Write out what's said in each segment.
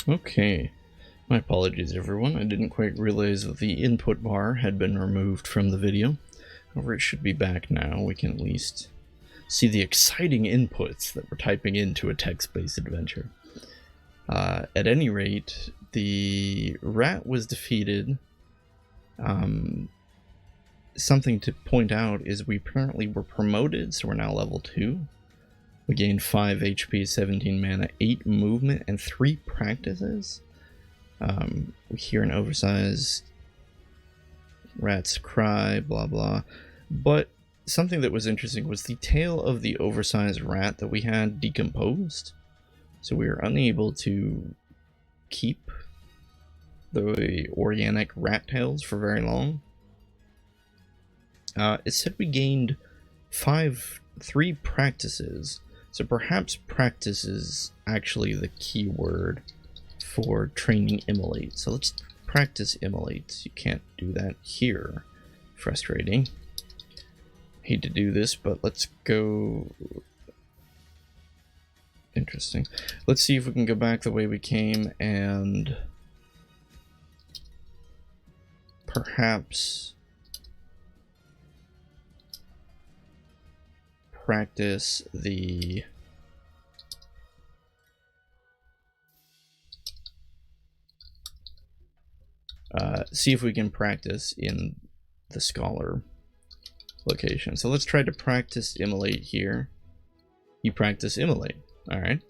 Okay, my apologies everyone, I didn't quite realize that the input bar had been removed from the video. However, it should be back now. We can at least see the exciting inputs that we're typing into a text-based adventure. At any rate, the rat was defeated. Something to point out is we apparently were promoted, so we're now level 2. We gained 5 HP, 17 mana, 8 movement, and 3 practices. We hear an oversized rat's cry, blah blah. But something that was interesting was the tail of the oversized rat that we had decomposed. So we were unable to keep the organic rat tails for very long. It said we gained 3 practices. So perhaps practice is actually the key word for training immolate. So let's practice immolate. You can't do that here. Frustrating. Hate to do this, but let's go. Interesting. Let's see if we can go back the way we came and perhaps practice the see if we can practice in the scholar location. So let's try to practice immolate here. You practice immolate. Alright.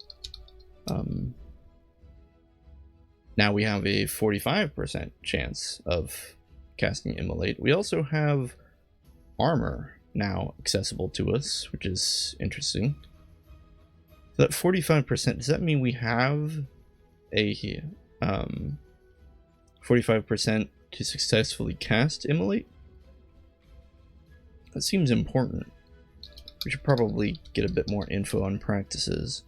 Now we have a 45% chance of casting immolate. We also have armor now accessible to us, which is interesting. So that 45%, does that mean we have a 45% to successfully cast immolate? That seems important. We should probably get a bit more info on practices.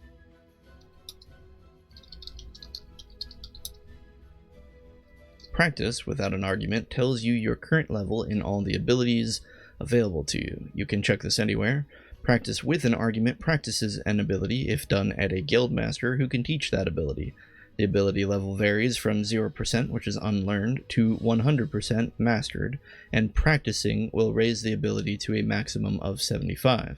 Practice, without an argument, tells you your current level in all the abilities available to you. You can check this anywhere. Practice with an argument practices an ability if done at a guildmaster who can teach that ability. The ability level varies from 0%, which is unlearned, to 100% mastered, and practicing will raise the ability to a maximum of 75.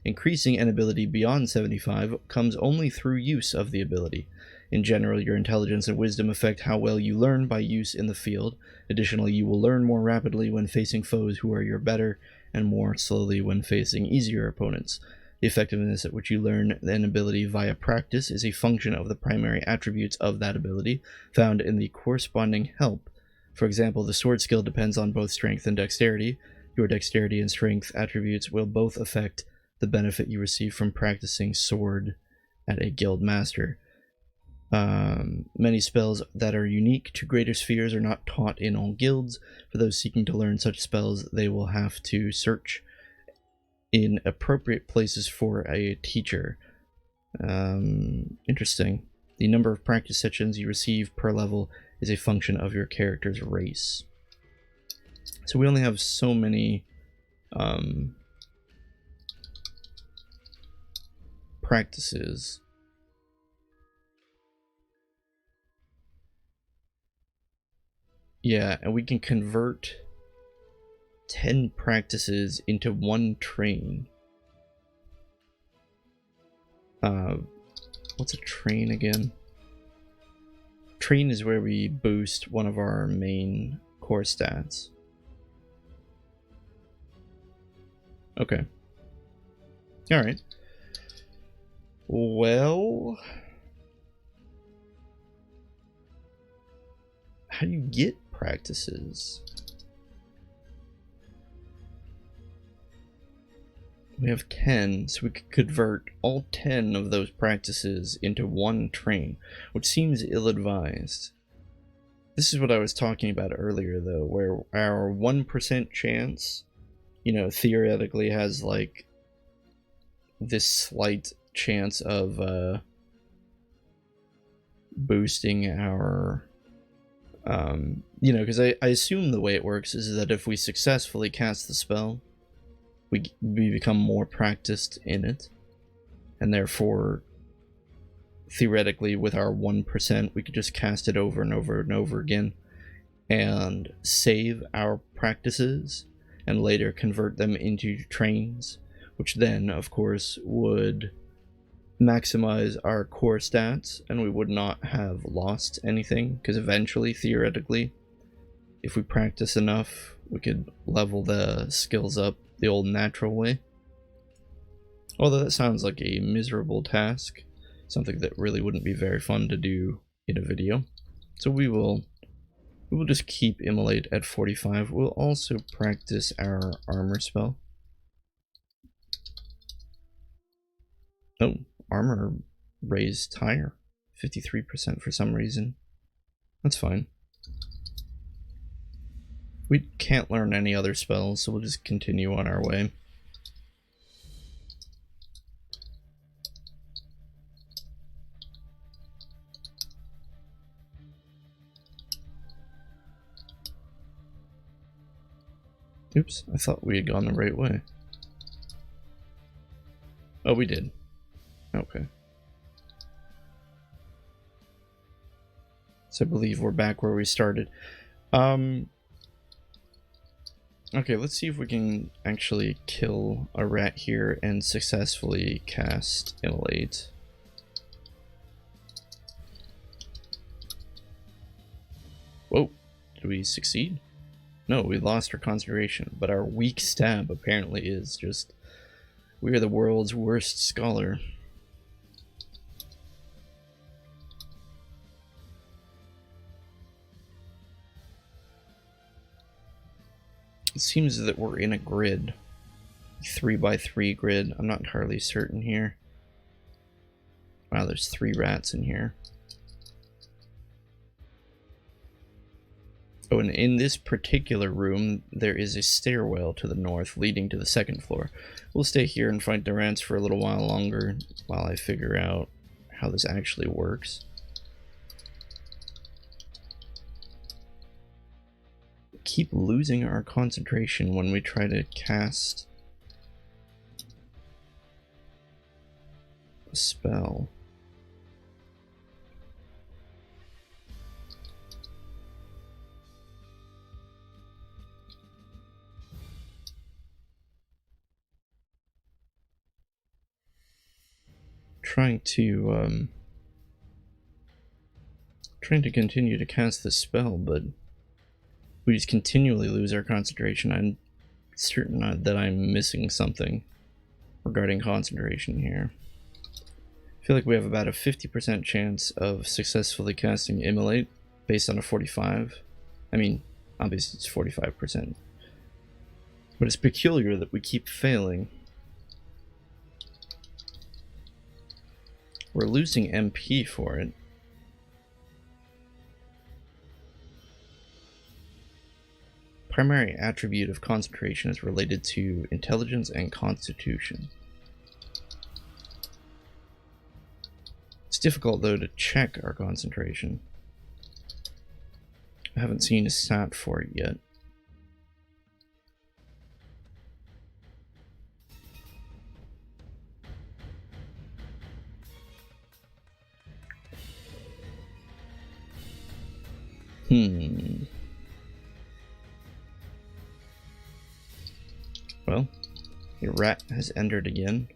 Increasing an ability beyond 75 comes only through use of the ability. In general, your intelligence and wisdom affect how well you learn by use in the field. Additionally, you will learn more rapidly when facing foes who are your better, and more slowly when facing easier opponents. The effectiveness at which you learn an ability via practice is a function of the primary attributes of that ability, found in the corresponding help. For example, the sword skill depends on both strength and dexterity. Your dexterity and strength attributes will both affect the benefit you receive from practicing sword at a guild master. Many spells that are unique to greater spheres are not taught in all guilds. For those seeking to learn such spells, they will have to search in appropriate places for a teacher. Interesting. The number of practice sessions you receive per level is a function of your character's race. So we only have so many practices. Yeah, and we can convert 10 practices into 1 train. What's a train again? Train is where we boost one of our main core stats. Okay. Alright. Well, how do you get practices? We have 10, so we could convert all 10 of those practices into 1 train, which seems ill-advised. This is what I was talking about earlier, though, where our 1% chance, you know, theoretically has, like, this slight chance of, boosting our, you know, because I assume the way it works is that if we successfully cast the spell, we become more practiced in it, and therefore theoretically, with our 1%, we could just cast it over and over and over again and save our practices and later convert them into trains, which then, of course, would maximize our core stats, and we would not have lost anything, because eventually, theoretically, if we practice enough, we could level the skills up the old natural way. Although that sounds like a miserable task, something that really wouldn't be very fun to do in a video. So we will just keep Immolate at 45. We'll also practice our armor spell. Oh, armor raised higher, 53% for some reason. That's fine. We can't learn any other spells, so we'll just continue on our way. Oops, I thought we had gone the right way. Oh, we did. Okay. So I believe we're back where we started. Okay, let's see if we can actually kill a rat here and successfully cast Immolate. Whoa, did we succeed? No, we lost our concentration, but our weak stab apparently is just... we are the world's worst scholar. It seems that we're in a grid. 3x3 grid. I'm not entirely certain here. Wow, there's 3 rats in here. Oh, and in this particular room, there is a stairwell to the north leading to the 2nd floor. We'll stay here and fight the rats for a little while longer while I figure out how this actually works. We keep losing our concentration when we try to cast a spell. Trying to continue to cast this spell, but we just continually lose our concentration. I'm certain that I'm missing something regarding concentration here. I feel like we have about a 50% chance of successfully casting Immolate based on a 45. I mean, obviously it's 45%. But it's peculiar that we keep failing. We're losing MP for it. Primary attribute of concentration is related to intelligence and constitution. It's difficult though to check our concentration. I haven't seen a stat for it yet. Well, your rat has entered again.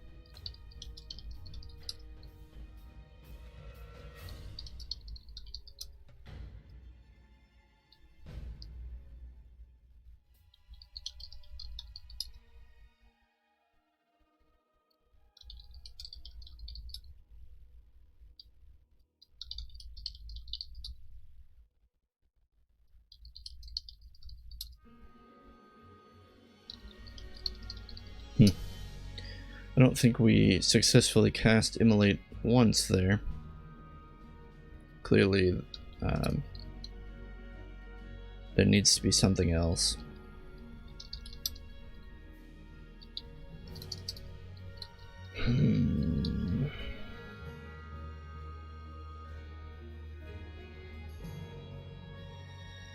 I don't think we successfully cast Immolate once there. Clearly, there needs to be something else.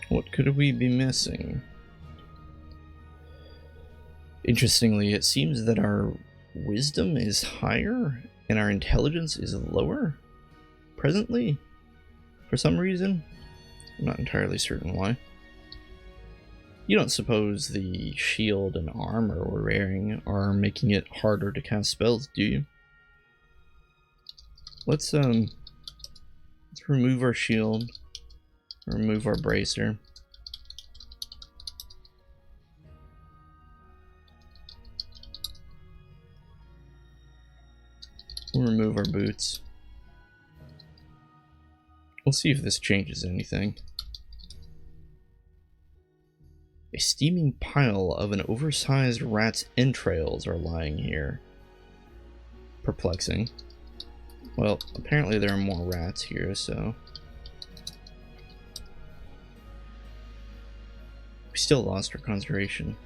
What could we be missing? Interestingly, it seems that our wisdom is higher and our intelligence is lower. presently, for some reason. I'm not entirely certain why. You don't suppose the shield and armor we're wearing are making it harder to cast spells, do you? Let's remove our shield, remove our bracer. We'll remove our boots. We'll see if this changes anything. A steaming pile of an oversized rat's entrails are lying here. Perplexing. Well, apparently there are more rats here, so... We still lost our concentration.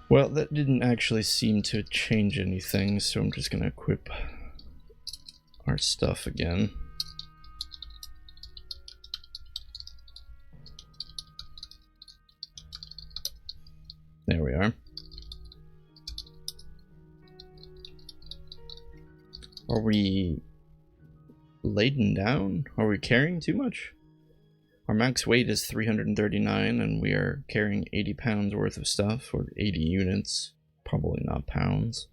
Well, that didn't actually seem to change anything, so I'm just gonna equip our stuff again. There we are. Are we laden down? Are we carrying too much? Our max weight is 339 and we are carrying 80 pounds worth of stuff, or 80 units, probably not pounds.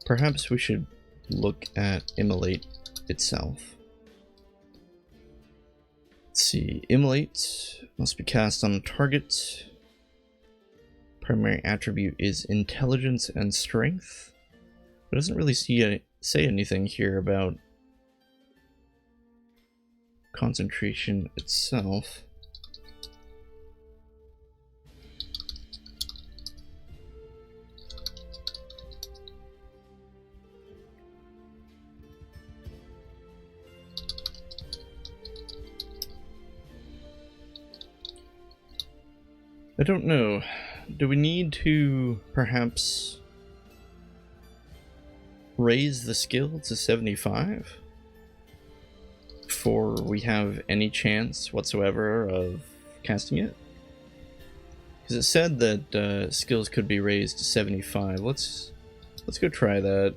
Perhaps we should look at Immolate itself. Let's see, Immolate must be cast on a target. Primary attribute is intelligence and strength. It doesn't really say anything here about concentration itself. I don't know. Do we need to perhaps raise the skill to 75 before we have any chance whatsoever of casting it? Because it said that skills could be raised to 75. Let's go try that.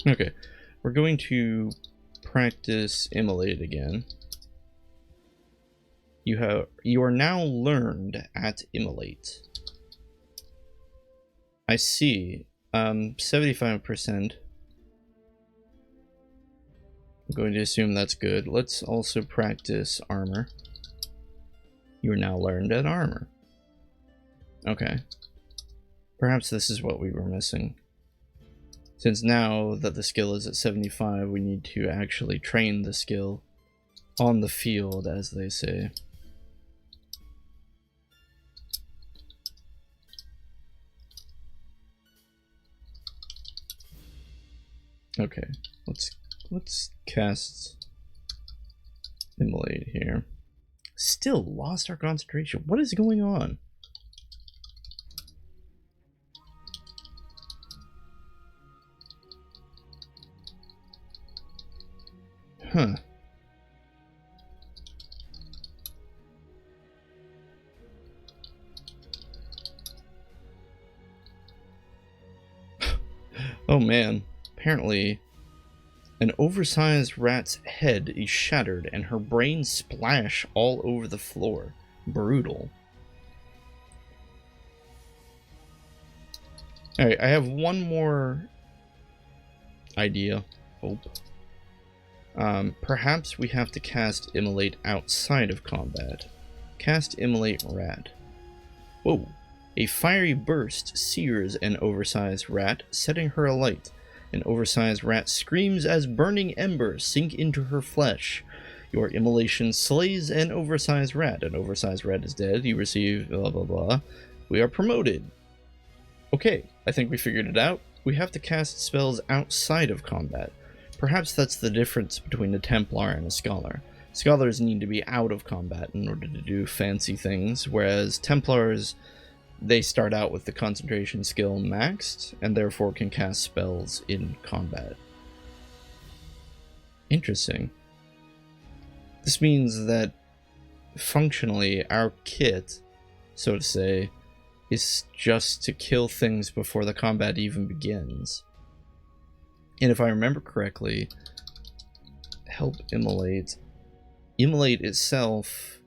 Okay, we're going to practice Immolate again. You are now learned at Immolate. I see. 75%. I'm going to assume that's good. Let's also practice armor. You are now learned at armor. Okay. Perhaps this is what we were missing. Since now that the skill is at 75, we need to actually train the skill on the field, as they say. Okay, let's cast Immolate here. Still lost our concentration. What is going on? Huh. Oh man, apparently an oversized rat's head is shattered and her brains splash all over the floor. Brutal. Alright, I have one more idea. Hope. Perhaps we have to cast Immolate outside of combat. Cast Immolate Rat. Whoa. A fiery burst sears an oversized rat, setting her alight. An oversized rat screams as burning embers sink into her flesh. Your immolation slays an oversized rat. An oversized rat is dead. You receive blah blah blah. We are promoted. Okay, I think we figured it out. We have to cast spells outside of combat. Perhaps that's the difference between a Templar and a Scholar. Scholars need to be out of combat in order to do fancy things, whereas Templars, they start out with the concentration skill maxed, and therefore can cast spells in combat. Interesting. This means that, functionally, our kit, so to say, is just to kill things before the combat even begins. And if I remember correctly, help immolate. Immolate itself,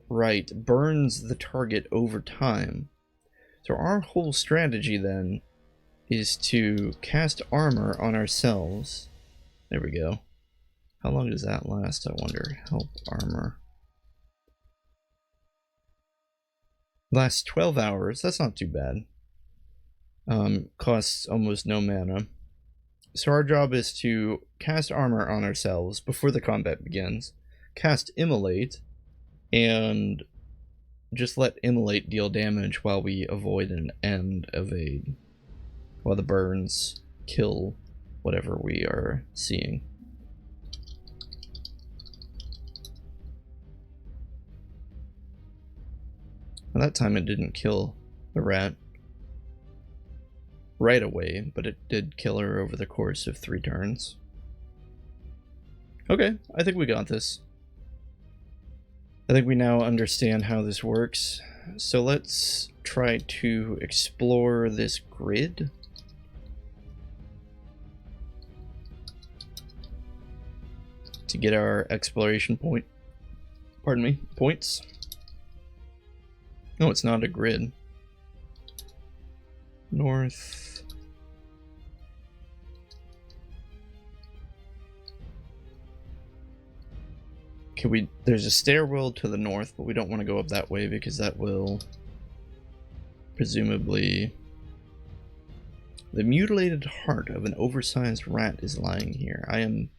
right, burns the target over time. So our whole strategy then is to cast armor on ourselves. There we go. How long does that last, I wonder? Help armor. Lasts 12 hours. That's not too bad. Costs almost no mana. So our job is to cast armor on ourselves before the combat begins, cast Immolate, and just let Immolate deal damage while we avoid an end evade, while the burns kill whatever we are seeing. Well, that time it didn't kill the rat right away, but it did kill her over the course of 3 turns. Okay, I think we got this. I think we now understand how this works. So let's try to explore this grid. To get our exploration points. No, it's not a grid. North. There's a stairwell to the north, but we don't want to go up that way because that will presumably... The mutilated heart of an oversized rat is lying here. I am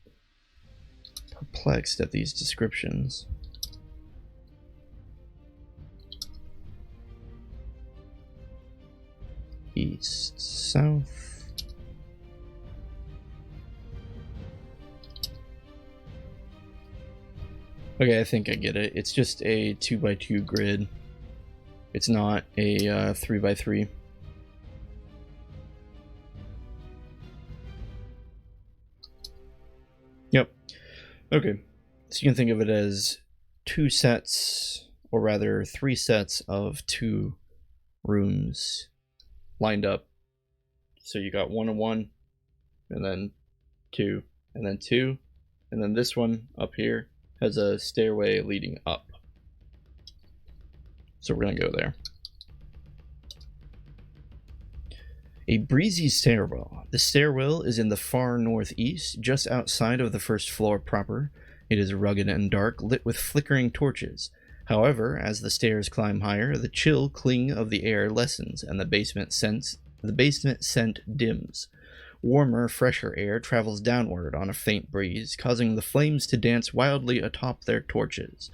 perplexed at these descriptions. East, south. Okay, I think I get it. It's just a 2x2 grid. It's not a 3x3. Yep. Okay. So you can think of it as 2 sets, or rather 3 sets of 2 rooms lined up. So you got 1 and 1, and then 2, and then 2, and then this one up here has a stairway leading up. So we're gonna go there. A breezy stairwell. The stairwell is in the far northeast, just outside of the first floor proper. It is rugged and dark, lit with flickering torches. However, as the stairs climb higher, the chill cling of the air lessens, and the basement scent dims. Warmer, fresher air travels downward on a faint breeze, causing the flames to dance wildly atop their torches.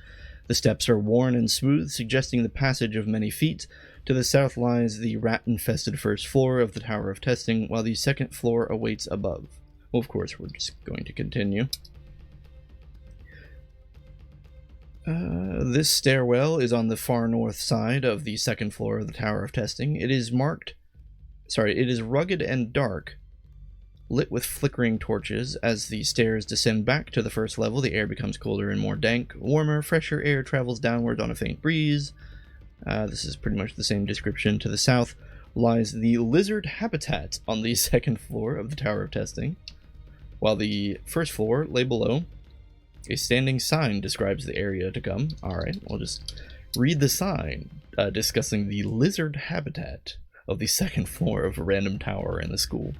The steps are worn and smooth, suggesting the passage of many feet. To the south lies the rat-infested first floor of the Tower of Testing, while the second floor awaits above. Well, of course, we're just going to continue. This stairwell is on the far north side of the second floor of the Tower of Testing. It is rugged and dark, lit with flickering torches. As the stairs descend back to the first level, the air becomes colder and more dank. Warmer, fresher air travels downward on a faint breeze. This is pretty much the same description. To the south lies the lizard habitat on the second floor of the Tower of Testing, while the first floor lay below. A standing sign describes the area to come. Alright, we'll just read the sign discussing the lizard habitat of the second floor of a random tower in the school.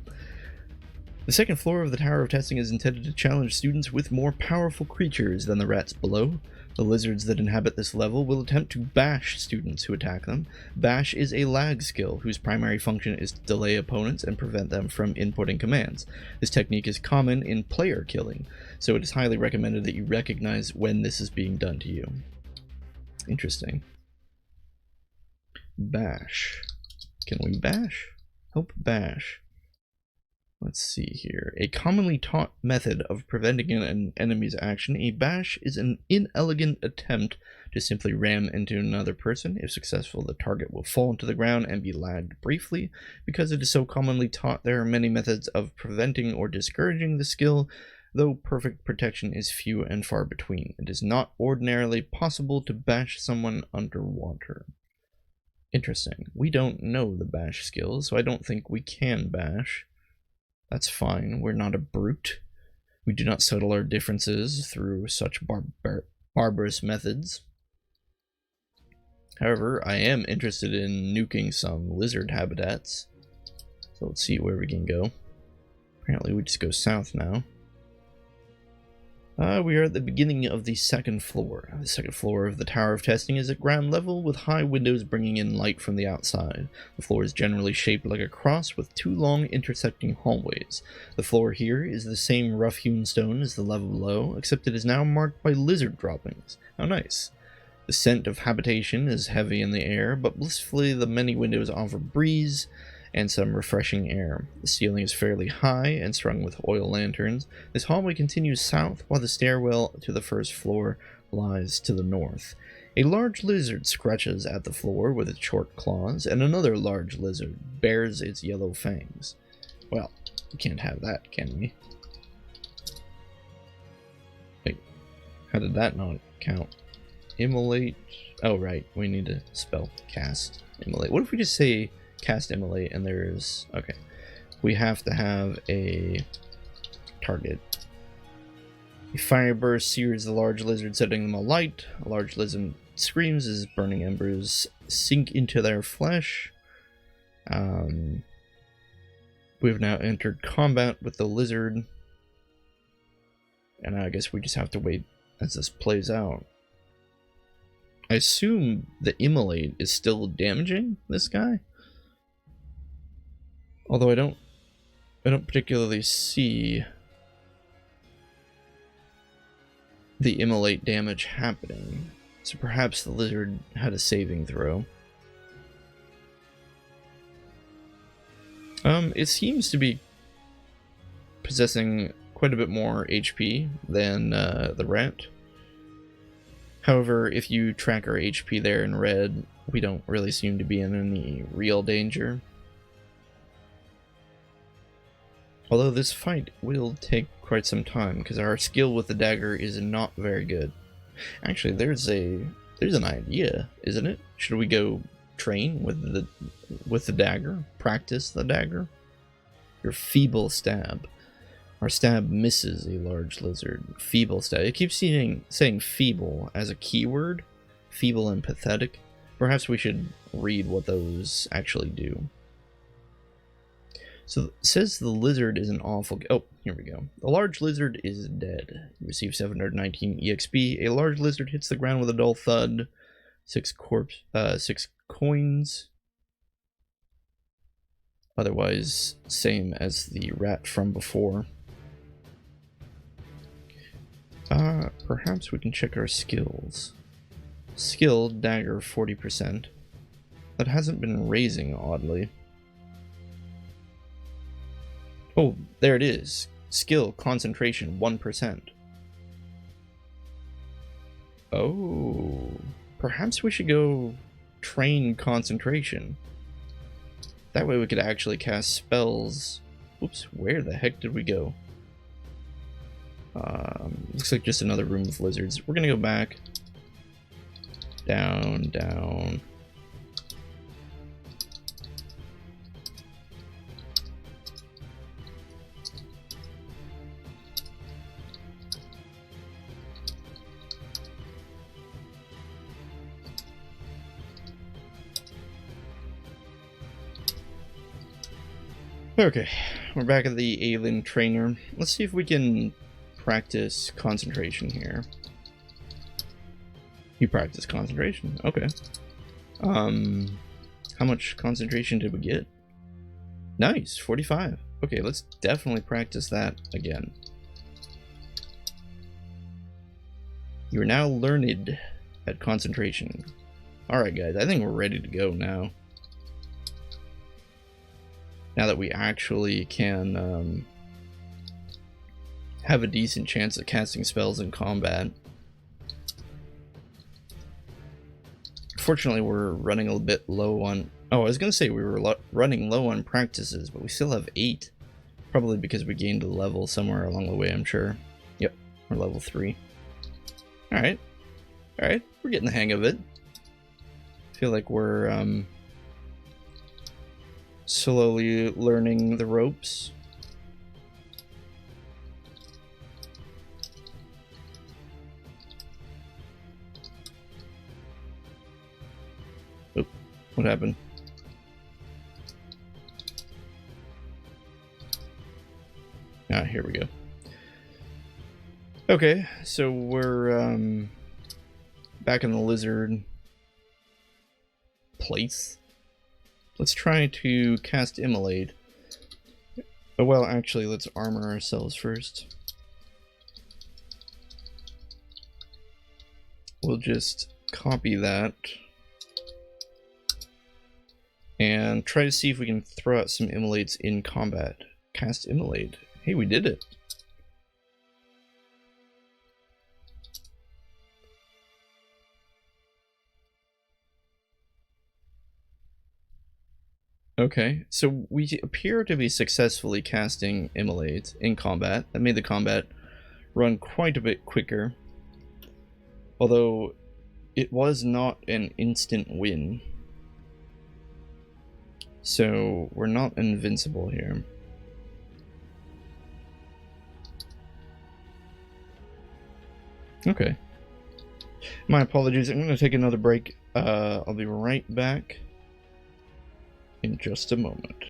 The second floor of the Tower of Testing is intended to challenge students with more powerful creatures than the rats below. The lizards that inhabit this level will attempt to bash students who attack them. Bash is a lag skill whose primary function is to delay opponents and prevent them from inputting commands. This technique is common in player killing, so it is highly recommended that you recognize when this is being done to you. Interesting. Bash. Can we bash? Help bash. Let's see here. A commonly taught method of preventing an enemy's action, a bash is an inelegant attempt to simply ram into another person. If successful, the target will fall into the ground and be lagged briefly. Because it is so commonly taught, there are many methods of preventing or discouraging the skill, though perfect protection is few and far between. It is not ordinarily possible to bash someone underwater. Interesting. We don't know the bash skill, so I don't think we can bash. That's fine. We're not a brute. We do not settle our differences through such barbarous methods. However, I am interested in nuking some lizard habitats. So let's see where we can go. Apparently we just go south now. We are at the beginning of the second floor. The second floor of the Tower of Testing is at ground level with high windows bringing in light from the outside. The floor is generally shaped like a cross with two long intersecting hallways. The floor here is the same rough-hewn stone as the level below, except it is now marked by lizard droppings. How nice. The scent of habitation is heavy in the air, but blissfully the many windows offer breeze and some refreshing air. The ceiling is fairly high and strung with oil lanterns. This hallway continues south, while the stairwell to the first floor lies to the north. A large lizard scratches at the floor with its short claws, and another large lizard bares its yellow fangs. Well, we can't have that, can we? Wait, how did that not count? Immolate. Oh, right, we need to spell cast immolate. What if we just say cast immolate and there's... okay. We have to have a target. A fire burst sears the large lizard, setting them alight. A large lizard screams as burning embers sink into their flesh. We've now entered combat with the lizard. And I guess we just have to wait as this plays out. I assume the immolate is still damaging this guy. Although I don't particularly see the immolate damage happening. So perhaps the lizard had a saving throw. It seems to be possessing quite a bit more HP than the rat. However, if you track our HP there in red, we don't really seem to be in any real danger. Although this fight will take quite some time, because our skill with the dagger is not very good. Actually, there's an idea, isn't it? Should we go train with the dagger? Practice the dagger? Your feeble stab. Our stab misses a large lizard. Feeble stab. It keeps saying feeble as a keyword. Feeble and pathetic. Perhaps we should read what those actually do. So it says the lizard is an awful... oh, here we go. The large lizard is dead. You receive 719 EXP. A large lizard hits the ground with a dull thud. 6 coins. Otherwise, same as the rat from before. Perhaps we can check our skills. Skill, dagger, 40%. That hasn't been raising, oddly. Oh, there it is. Skill, concentration, 1%. Oh, perhaps we should go train concentration. That way we could actually cast spells. Oops, where the heck did we go? Looks like just another room with lizards. We're gonna go back. Down, down. Okay, we're back at the alien trainer. Let's see if we can practice concentration here. You practice concentration, okay. How much concentration did we get? Nice, 45. Okay, let's definitely practice that again. You are now learned at concentration. Alright guys, I think we're ready to go now. Now that we actually can have a decent chance of casting spells in combat. Fortunately, we're running a little bit low on... Oh, I was going to say we were running low on practices, but we still have 8. Probably because we gained a level somewhere along the way, I'm sure. Yep, we're level 3. Alright. Alright, we're getting the hang of it. I feel like we're slowly learning the ropes. Oh, what happened? Ah, here we go. Okay, so we're back in the lizard place. Let's try to cast Immolate. Oh, well, actually, let's armor ourselves first. We'll just copy that and try to see if we can throw out some Immolates in combat. Cast Immolate. Hey, we did it. Okay, so we appear to be successfully casting Immolate in combat. That made the combat run quite a bit quicker. Although, it was not an instant win. So, we're not invincible here. Okay. My apologies, I'm going to take another break. I'll be right back in just a moment.